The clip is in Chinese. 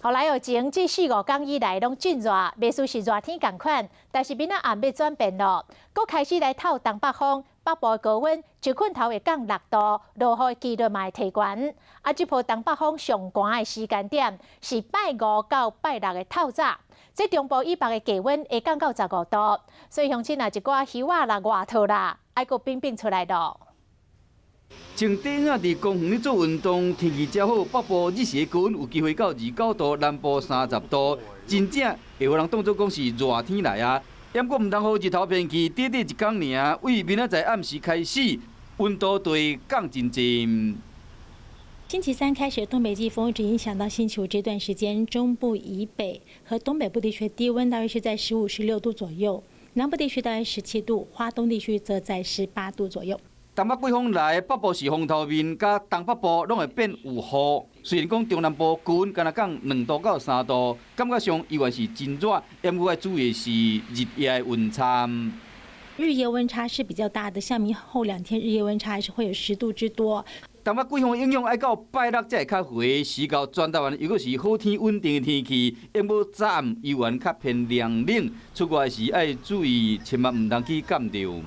后来前这4、5天以来拢真热，袂输是热天共款，但是明仔暗要转变咯，佫开始来透东北风，北部的高温一困头会降6度，落雨几率嘛会提悬。这波东北风上寒的时间点是拜5到拜6的透早，这中部以北的低温会降到15度，所以乡亲啊一寡鱼仔啦、外套啦，爱佫冰出来咯。穿短仔伫公园咧做运动，天气较好，北部日时高温有机会到29度，南部30度，真正会有人当作讲是热天来啊。不过唔通予日头偏去，短一天尔，为明仔载暗时开始，温度就会降真侪。星期3开始，东北季风只影响到星期5这段时间，中部以北和东北部地区的低温大约是在15、16度左右，南部地区大约17度，花东地区则在18度左右。东北季风来，北部是风头面，甲东北部拢会变有雨。虽然讲中南部高温敢若降2度到3度，感觉上依然是真热，不过要注意的是日夜的温差。日夜温差是比较大的，像明后2天日夜温差还是会有10度之多。东北季风影响爱到拜6才会较回，时到全台湾如果是好天稳定的天气，不过早暗依然较偏凉冷，出外时爱注意，千万唔通去感冒。